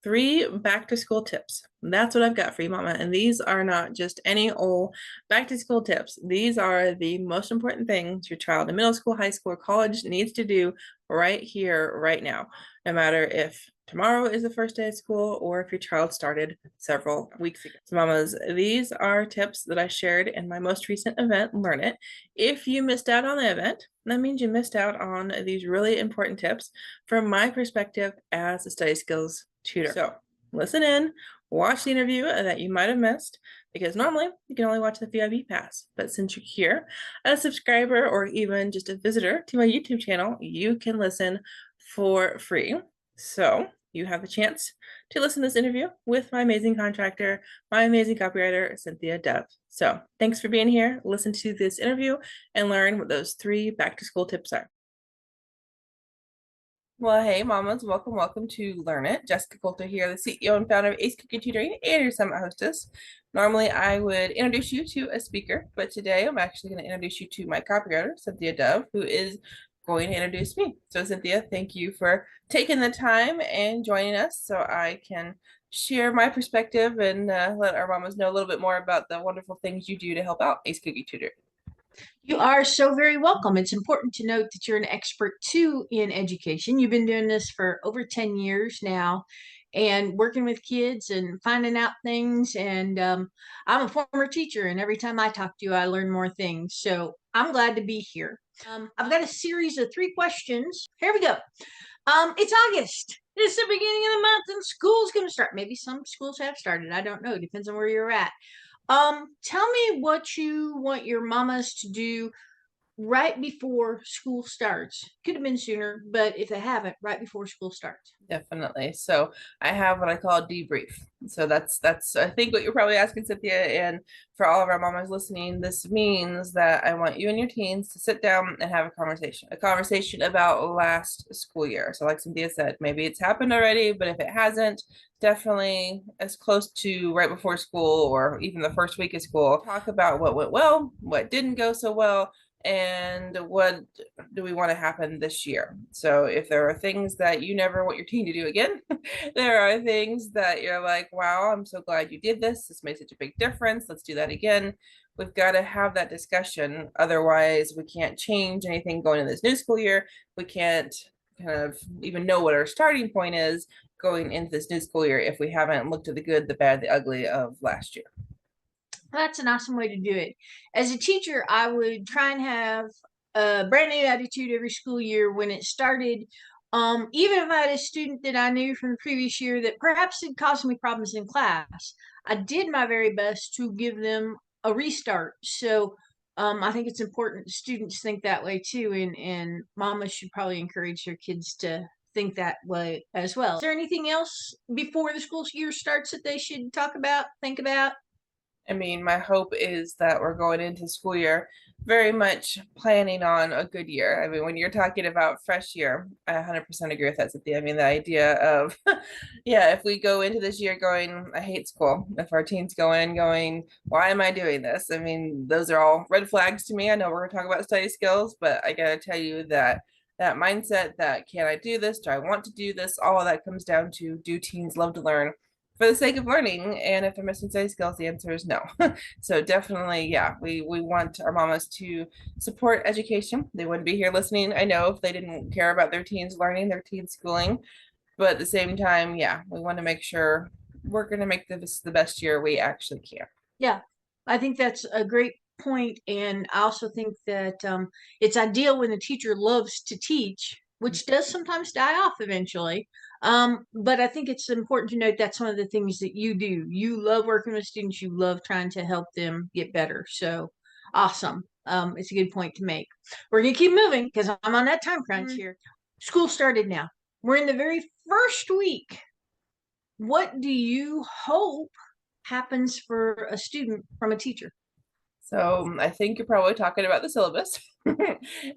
3 back to school tips. That's what I've got for you, Mama. And these are not just any old back to school tips. These are the most important things your child in middle school, high school, or college needs to do right here, right now. No matter if tomorrow is the first day of school or if your child started several weeks ago. So, Mamas, these are tips that I shared in my most recent event, Learn It. If you missed out on the event, that means you missed out on these really important tips from my perspective as a study skills tutor. So listen in, watch the interview that you might have missed, because normally you can only watch the VIP pass. But since you're here, as a subscriber or even just a visitor to my YouTube channel, you can listen for free. So you have a chance to listen to this interview with my amazing contractor, my amazing copywriter, Cynthia Dove. So thanks for being here. Listen to this interview and learn what those 3 back to school tips are. Well, hey, mamas, welcome to Learn It. Jessyka Coulter here, the CEO and founder of Ace Cookie Tutoring and your summit hostess. Normally, I would introduce you to a speaker, but today I'm actually going to introduce you to my copywriter, Cynthia Dove, who is going to introduce me. So, Cynthia, thank you for taking the time and joining us so I can share my perspective and let our mamas know a little bit more about the wonderful things you do to help out Ace Cookie Tutoring. You are so very welcome. It's important to note that you're an expert too in education. You've been doing this for over 10 years now and working with kids and finding out things. And I'm a former teacher, and every time I talk to you, I learn more things. So I'm glad to be here. I've got a series of 3 questions. Here we go. It's August. It's the beginning of the month, and school's going to start. Maybe some schools have started. I don't know. It depends on where you're at. Tell me what you want your mamas to do right before school starts. Could have been sooner, but if they haven't, right before school starts. Definitely. So I have what I call a debrief. So that's I think what you're probably asking, Cynthia. And for all of our mamas listening, this means that I want you and your teens to sit down and have a conversation about last school year. So like Cynthia said, maybe it's happened already, but if it hasn't, definitely as close to right before school or even the first week of school, talk about what went well, what didn't go so well, and what do we want to happen this year. So if there are things that you never want your teen to do again, there are things that you're like, wow, I'm so glad you did this. This made such a big difference. Let's do that again. We've got to have that discussion. Otherwise, we can't change anything going in this new school year. We can't kind of even know what our starting point is going into this new school year if we haven't looked at the good, the bad, the ugly of last year. That's an awesome way to do it. As a teacher, I would try and have a brand new attitude every school year when it started. Even if I had a student that I knew from the previous year that perhaps had caused me problems in class, I did my very best to give them a restart. So I think it's important students think that way too, and mamas should probably encourage their kids to think that way as well. Is there anything else before the school year starts that they should talk about, think about? I mean, my hope is that we're going into school year very much planning on a good year. I mean, when you're talking about fresh year, I 100% agree with that, Cynthia. I mean, the idea of, yeah, if we go into this year going, I hate school, if our teens go in going, why am I doing this? I mean, those are all red flags to me. I know we're going to talk about study skills, but I got to tell you that that mindset that can I do this? Do I want to do this? All of that comes down to, do teens love to learn for the sake of learning? And if they're missing study skills, the answer is no. So definitely, yeah, we want our mamas to support education. They wouldn't be here listening, I know, if they didn't care about their teens learning, their teens schooling. But at the same time, yeah, we want to make sure we're going to make this the best year we actually can. Yeah, I think that's a great point, and I also think that it's ideal when the teacher loves to teach, which does sometimes die off eventually. But I think it's important to note that's one of the things that you do. You love working with students. You love trying to help them get better. So awesome. It's a good point to make. We're gonna keep moving because I'm on that time crunch here. School started now. We're in the very first week. What do you hope happens for a student from a teacher? So I think you're probably talking about the syllabus.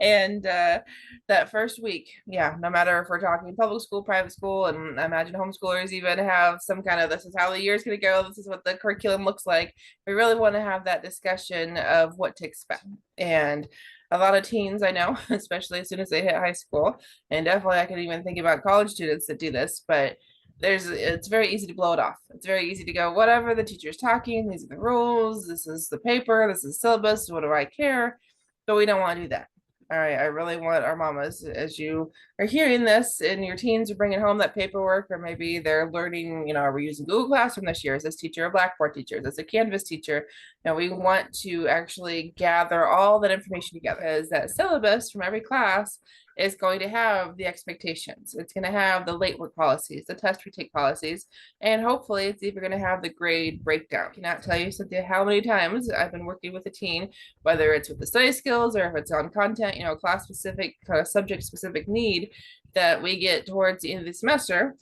And that first week, yeah, no matter if we're talking public school, private school, and I imagine homeschoolers even have some kind of, this is how the year is going to go, this is what the curriculum looks like. We really want to have that discussion of what to expect. And a lot of teens I know, especially as soon as they hit high school, and definitely I can even think about college students that do this, but it's very easy to blow it off. It's very easy to go, whatever, the teacher's talking, these are the rules, this is the paper, this is syllabus, what do I care? But we don't want to do that. All right, I really want our mamas, as you are hearing this and your teens are bringing home that paperwork, or maybe they're learning, are we using Google Classroom this year? Is this teacher a Blackboard teacher? Is this a Canvas teacher? We want to actually gather all that information together, because that syllabus from every class is going to have the expectations. It's going to have the late work policies, the test retake policies, and hopefully it's even going to have the grade breakdown. I cannot tell you, Cynthia, how many times I've been working with a teen, whether it's with the study skills or if it's on content, class specific, kind of subject specific need, that we get towards the end of the semester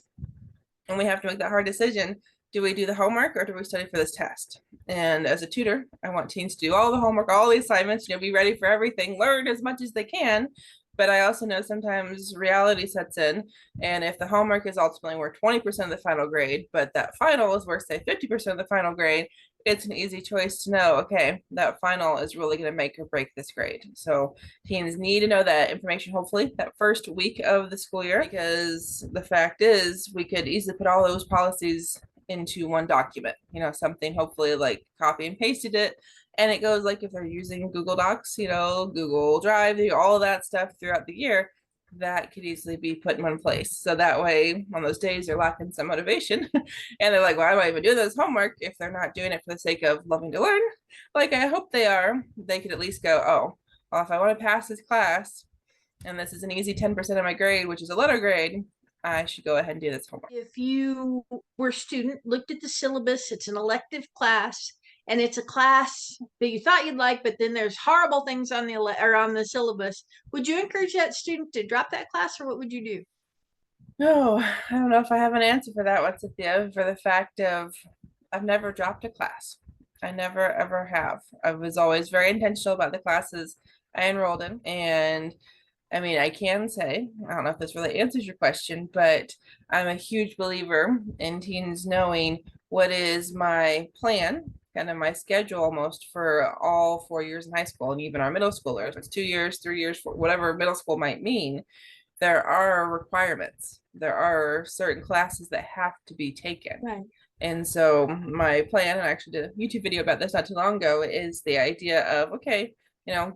and we have to make that hard decision. Do we do the homework or do we study for this test? And as a tutor, I want teens to do all the homework, all the assignments, be ready for everything, learn as much as they can. But I also know sometimes reality sets in. And if the homework is ultimately worth 20% of the final grade, but that final is worth, say, 50% of the final grade, it's an easy choice to know, okay, that final is really going to make or break this grade. So teens need to know that information, hopefully, that first week of the school year, because the fact is we could easily put all those policies into one document, something hopefully like copy and pasted it. And it goes like if they're using Google Docs, Google Drive, all of that stuff throughout the year, that could easily be put in one place. So that way, on those days they're lacking some motivation and they're like, why am I even doing this homework if they're not doing it for the sake of loving to learn? Like I hope they are. They could at least go, oh, well, if I want to pass this class and this is an easy 10% of my grade, which is a letter grade, I should go ahead and do this homework. If you were a student, looked at the syllabus, it's an elective class, and it's a class that you thought you'd like, but then there's horrible things on the syllabus, would you encourage that student to drop that class, or what would you do? No, I don't know if I have an answer for that one, Cynthia, for the fact of I've never dropped a class. I never ever have. I was always very intentional about the classes I enrolled in. And I mean, I can say, I don't know if this really answers your question, but I'm a huge believer in teens knowing what is my plan, kind of my schedule almost for all 4 years in high school and even our middle schoolers. It's 2 years, 3 years, whatever middle school might mean. There are requirements. There are certain classes that have to be taken. Right. And so my plan, and I actually did a YouTube video about this not too long ago, is the idea of, okay,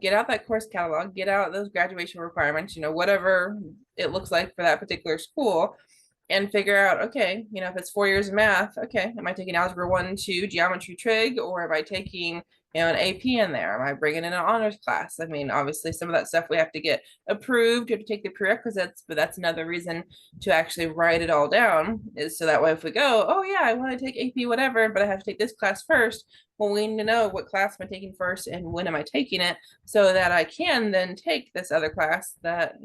get out that course catalog, get out those graduation requirements, whatever it looks like for that particular school, and figure out, okay, if it's 4 years of math, okay, am I taking algebra 1, 2, geometry, trig, or am I taking, an AP in there? Am I bringing in an honors class? I mean, obviously, some of that stuff we have to get approved. You have to take the prerequisites, but that's another reason to actually write it all down, is so that way if we go, oh yeah, I want to take AP whatever, but I have to take this class first. Well, we need to know what class am I taking first and when am I taking it, so that I can then take this other class that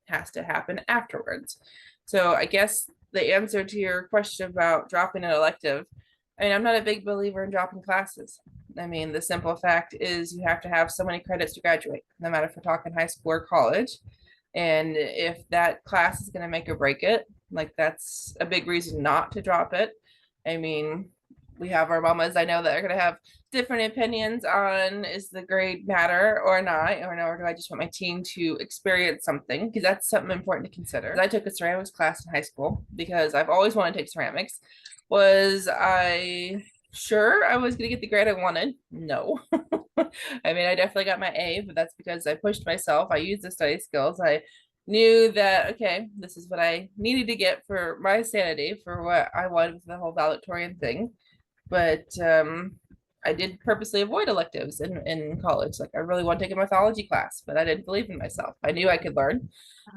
has to happen afterwards. So I guess the answer to your question about dropping an elective, I mean, I'm not a big believer in dropping classes. I mean, the simple fact is you have to have so many credits to graduate, no matter if we're talking high school or college. And if that class is going to make or break it, like that's a big reason not to drop it. I mean, we have our mamas, I know, that are going to have different opinions on, is the grade matter or not, or do I just want my teen to experience something? Because that's something important to consider. I took a ceramics class in high school because I've always wanted to take ceramics. Was I sure I was going to get the grade I wanted? No. I mean, I definitely got my A, but that's because I pushed myself. I used the study skills. I knew that, okay, this is what I needed to get for my sanity, for what I wanted with the whole valedictorian thing. But I did purposely avoid electives in college. Like I really wanted to take a mythology class, but I didn't believe in myself. I knew I could learn,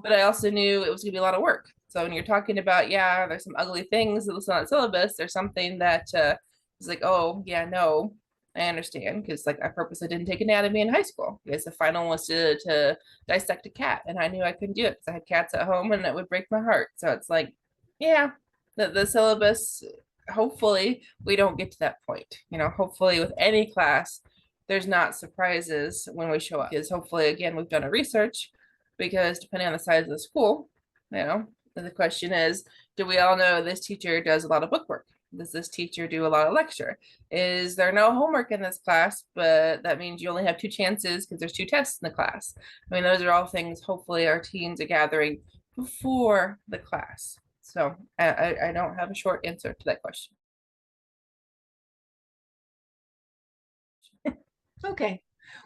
but I also knew it was gonna be a lot of work. So when you're talking about, yeah, there's some ugly things that was on that syllabus, there's something that is like, oh yeah, no, I understand, because like I purposely didn't take anatomy in high school because the final was to dissect a cat, and I knew I couldn't do it because I had cats at home and that would break my heart. So it's like, yeah, the syllabus, hopefully we don't get to that point. Hopefully with any class, there's not surprises when we show up. Because hopefully, again, we've done a research, because depending on the size of the school, the question is, do we all know this teacher does a lot of book work? Does this teacher do a lot of lecture? Is there no homework in this class, but that means you only have 2 chances because there's 2 tests in the class? I mean, those are all things hopefully our teens are gathering before the class. So I don't have a short answer to that question. Okay.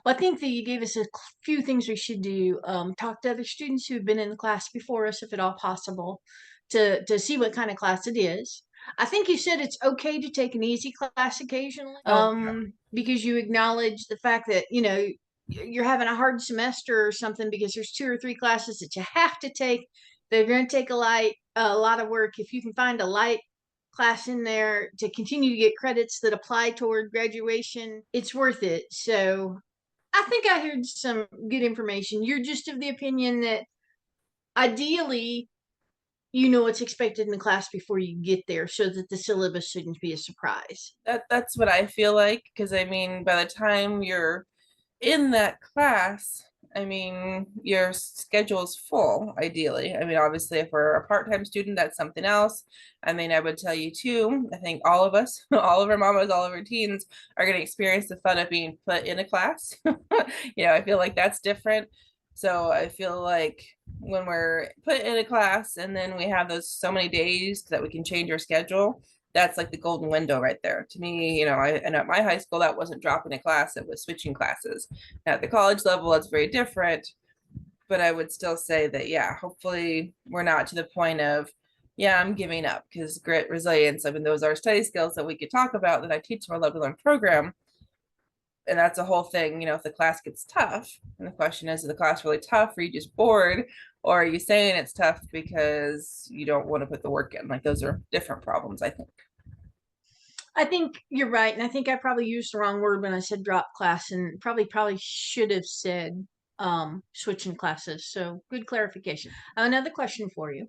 Well, I think that you gave us a few things we should do. Talk to other students who've been in the class before us, if at all possible, to see what kind of class it is. I think you said it's okay to take an easy class occasionally, Oh, because you acknowledge the fact that, you know, you're having a hard semester or something because there's 2 or 3 classes that you have to take. They're going to take a lot of work. If you can find a light class in there to continue to get credits that apply toward graduation, it's worth it. So I think I heard some good information. You're just of the opinion that ideally you know what's expected in the class before you get there so that the syllabus shouldn't be a surprise. that's what I feel like, because I mean, by the time you're in that class, I mean, your schedule is full, ideally. I mean, obviously, if we're a part-time student, that's something else. I mean, I would tell you too, I think all of us, all of our mamas, all of our teens are going to experience the fun of being put in a class. I feel like that's different. So I feel like when we're put in a class and then we have those so many days that we can change our schedule, that's like the golden window right there to me. And at my high school, that wasn't dropping a class, it was switching classes. At the college level, it's very different, but I would still say that, yeah, hopefully we're not to the point of, yeah, I'm giving up, because grit, resilience, I mean, those are study skills that we could talk about that I teach in our Love to Learn program. And that's a whole thing, if the class gets tough, and the question is the class really tough, or are you just bored, or are you saying it's tough because you don't want to put the work in? Like, those are different problems, I think. I think you're right, and I think I probably used the wrong word when I said drop class, and probably should have said switching classes. So good clarification. Another question for you,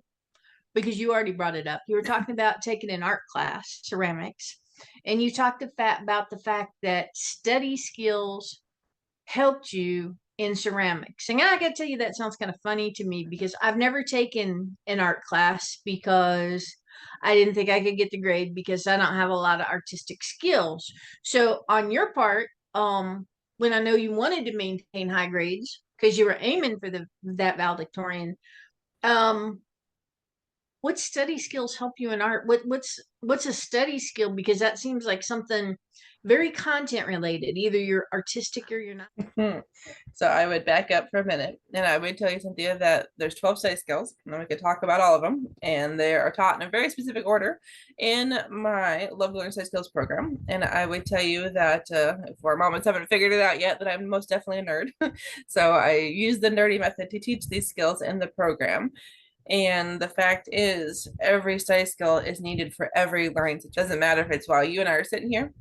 because you already brought it up. You were talking about taking an art class, ceramics, and you talked about the fact that study skills helped you in ceramics. And I gotta tell you, that sounds kind of funny to me because I've never taken an art class because I didn't think I could get the grade because I don't have a lot of artistic skills. So on your part, when I know you wanted to maintain high grades because you were aiming for that valedictorian, um, what study skills help you in art? What's a study skill? Because that seems like something very content related. Either you're artistic or you're not. Hmm. So I would back up for a minute and I would tell you, Cynthia, that there's 12 study skills, and we could talk about all of them. And they are taught in a very specific order in my Love to Learn Study Skills program. And I would tell you that if our mamas haven't figured it out yet, that I'm most definitely a nerd. So I use the nerdy method to teach these skills in the program. And the fact is, every study skill is needed for every learning. It doesn't matter if it's while you and I are sitting here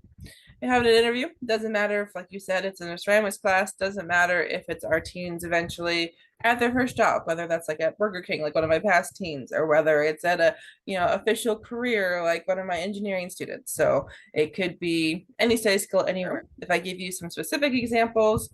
having an interview. Doesn't matter if, like you said, it's in a ceramics class. Doesn't matter if it's our teens eventually at their first job, whether that's like at Burger King, like one of my past teens, or whether it's at a official career, like one of my engineering students. So it could be any study skill anywhere. If I give you some specific examples,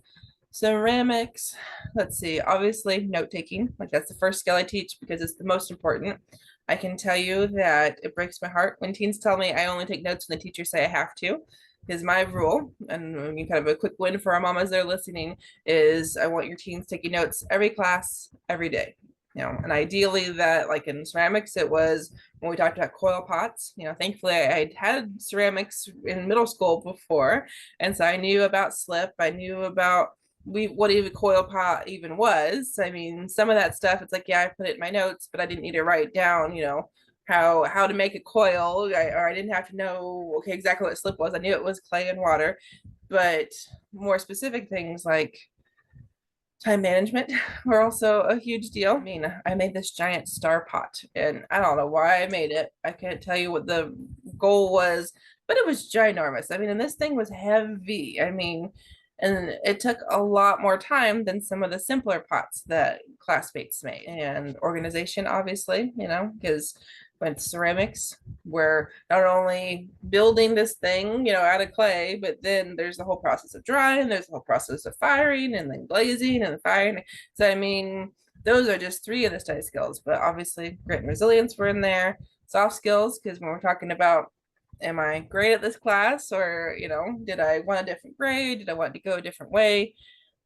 ceramics, let's see, obviously note taking, like that's the first skill I teach because it's the most important. I can tell you that it breaks my heart when teens tell me I only take notes when the teachers say I have to, is my rule. And kind of a quick win for our mamas that are listening is I want your teens taking notes every class, every day. And ideally that, like in ceramics, it was when we talked about coil pots. Thankfully I had ceramics in middle school before, and so I knew about slip. I knew about what even coil pot even was. I mean, some of that stuff, it's like, yeah, I put it in my notes, but I didn't need to write down, how to make a coil, or I didn't have to know, okay, exactly what slip was. I knew it was clay and water, but more specific things like time management were also a huge deal. I mean, I made this giant star pot, and I don't know why I made it. I can't tell you what the goal was, but it was ginormous. I mean, and this thing was heavy. I mean, and it took a lot more time than some of the simpler pots that classmates made. And organization, obviously, because with ceramics, we're not only building this thing, out of clay, but then there's the whole process of drying, there's the whole process of firing, and then glazing and firing. So, I mean, those are just three of the study skills, but obviously grit and resilience were in there. Soft skills, because when we're talking about, am I great at this class, or did I want a different grade, did I want to go a different way,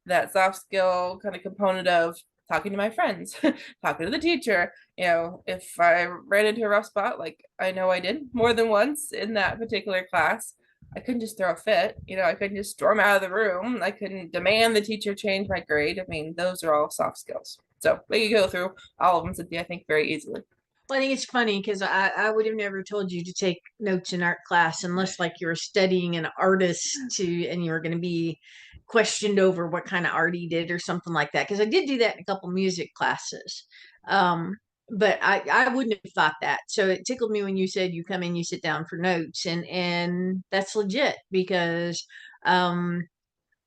that soft skill kind of component of talking to my friends, talking to the teacher. You know, if I ran into a rough spot, like I know I did more than once in that particular class, I couldn't just throw a fit. You know, I couldn't just storm out of the room. I couldn't demand the teacher change my grade. I mean, those are all soft skills. So they can go through all of them, Cynthia, I think, very easily. Well, I think it's funny because I would have never told you to take notes in art class unless like you were studying an artist to and you were going to be questioned over what kind of art he did or something like that. Because I did do that in a couple music classes. Um, but I wouldn't have thought that. So it tickled me when you said you come in, you sit down for notes, and that's legit because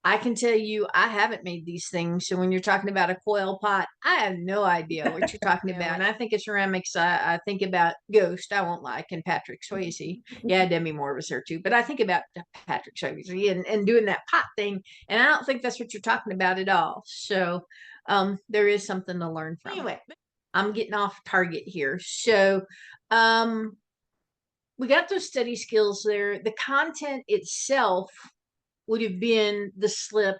I can tell you I haven't made these things. So when you're talking about a coil pot, I have no idea what you're talking about. When I think of ceramics, I think about Ghost. I won't lie, and Patrick Swayze. Yeah, Demi Moore was there too. But I think about Patrick Swayze and doing that pot thing. And I don't think that's what you're talking about at all. So there is something to learn from. Anyway, I'm getting off target here. So we got those study skills there. The content itself would have been the slip,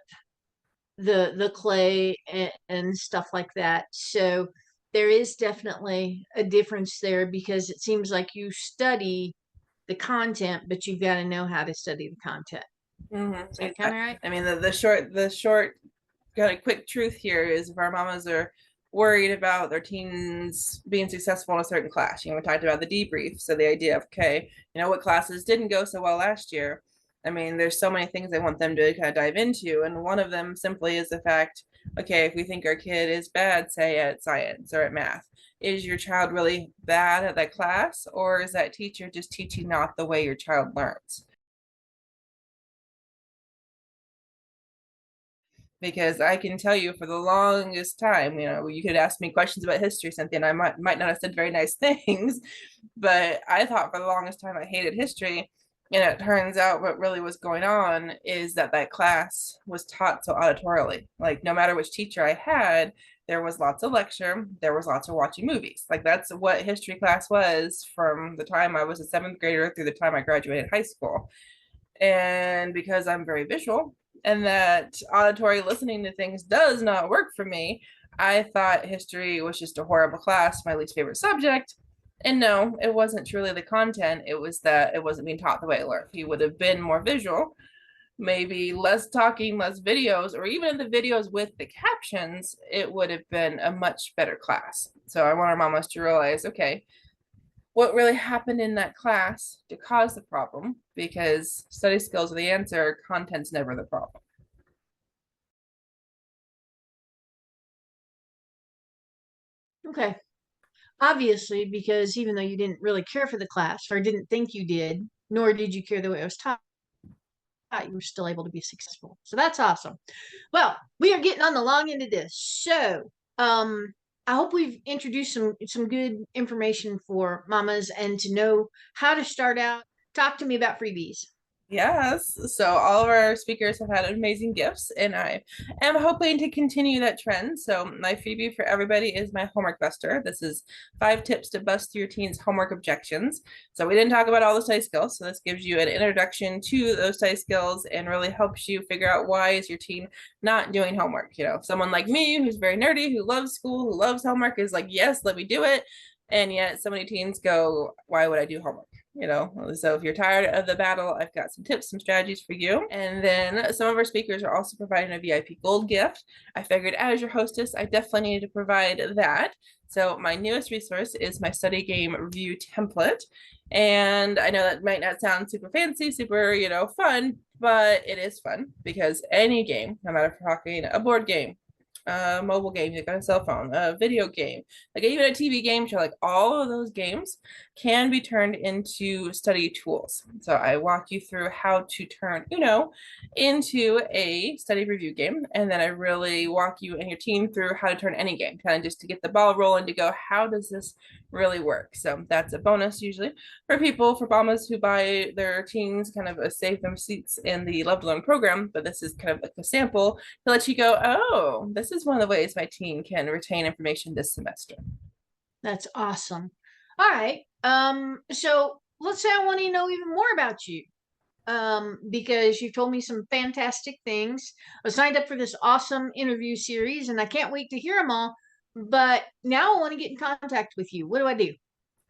the clay, and stuff like that. So there is definitely a difference there because it seems like you study the content, but you've got to know how to study the content. Is that kind of right? I mean, the short kind of quick truth here is if our mamas are worried about their teens being successful in a certain class, you know, we talked about the debrief. So the idea of, okay, you know, what classes didn't go so well last year? I mean, there's so many things I want them to kind of dive into. And one of them simply is the fact, okay, if we think our kid is bad, say at science or at math, is your child really bad at that class? Or is that teacher just teaching not the way your child learns? Because I can tell you for the longest time, you know, you could ask me questions about history, something I might not have said very nice things, but I thought for the longest time I hated history. And it turns out what really was going on is that that class was taught so auditorially. Like no matter which teacher I had, there was lots of lecture, there was lots of watching movies. Like that's what history class was from the time I was a seventh grader through the time I graduated high school. And because I'm very visual and that auditory listening to things does not work for me, I thought history was just a horrible class, my least favorite subject. And no, it wasn't truly the content. It was that it wasn't being taught the way I learned. He would have been more visual, maybe less talking, less videos, or even the videos with the captions, it would have been a much better class. So I want our mamas to realize, okay, what really happened in that class to cause the problem, because study skills are the answer, content's never the problem. Okay. Obviously, because even though you didn't really care for the class or didn't think you did, nor did you care the way it was taught, you were still able to be successful. So that's awesome. Well, we are getting on the long end of this. So, I hope we've introduced some good information for mamas and to know how to start out. Talk to me about freebies. Yes. So all of our speakers have had amazing gifts, and I am hoping to continue that trend. So my freebie for everybody is my homework buster. This is 5 tips to bust your teen's homework objections. So we didn't talk about all the study skills. So this gives you an introduction to those study skills and really helps you figure out why is your teen not doing homework. You know, someone like me who's very nerdy, who loves school, who loves homework is like, yes, let me do it. And yet so many teens go, why would I do homework? You know, so if you're tired of the battle, I've got some tips, some strategies for you. And then some of our speakers are also providing a VIP gold gift. I figured as your hostess, I definitely needed to provide that. So my newest resource is my study game review template. And I know that might not sound super fancy, super, you know, fun, but it is fun because any game, no matter if you're talking a board game, a mobile game, you got a cell phone, a video game, like even a TV game show, like all of those games can be turned into study tools. So I walk you through how to turn, you know, into a study review game. And then I really walk you and your team through how to turn any game, kind of just to get the ball rolling to go, how does this really work? So that's a bonus usually for people, for mamas who buy their teens kind of a save them seats in the Love to Learn program. But this is kind of like a sample to let you go, oh, this is one of the ways my teen can retain information this semester. That's awesome. All right. So let's say I want to know even more about you. because you told me some fantastic things. I signed up for this awesome interview series and I can't wait to hear them all. But now I want to get in contact with you. What do I do?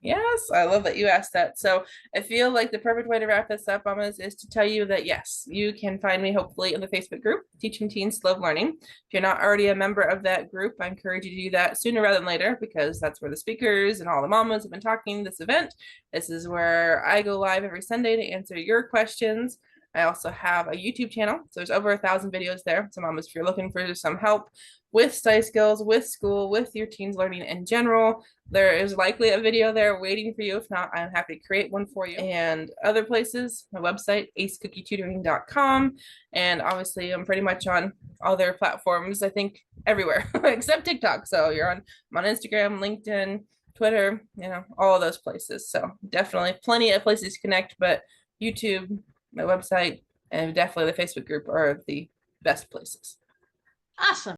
Yes, I love that you asked that. So I feel like the perfect way to wrap this up, Mamas, is to tell you that yes, you can find me hopefully in the Facebook group, Teaching Teens Love Learning. If you're not already a member of that group, I encourage you to do that sooner rather than later, because that's where the speakers and all the mamas have been talking this event. This is where I go live every Sunday to answer your questions. I also have a YouTube channel. So there's over 1,000 videos there. So mamas, if you're looking for some help with study skills, with school, with your teens learning in general, there is likely a video there waiting for you. If not, I'm happy to create one for you. And other places, my website, acecookie.tutoring.com. And obviously, I'm pretty much on other platforms, I think everywhere except TikTok. So I'm on Instagram, LinkedIn, Twitter, all of those places. So definitely plenty of places to connect, but YouTube, my website, and definitely the Facebook group are the best places. Awesome.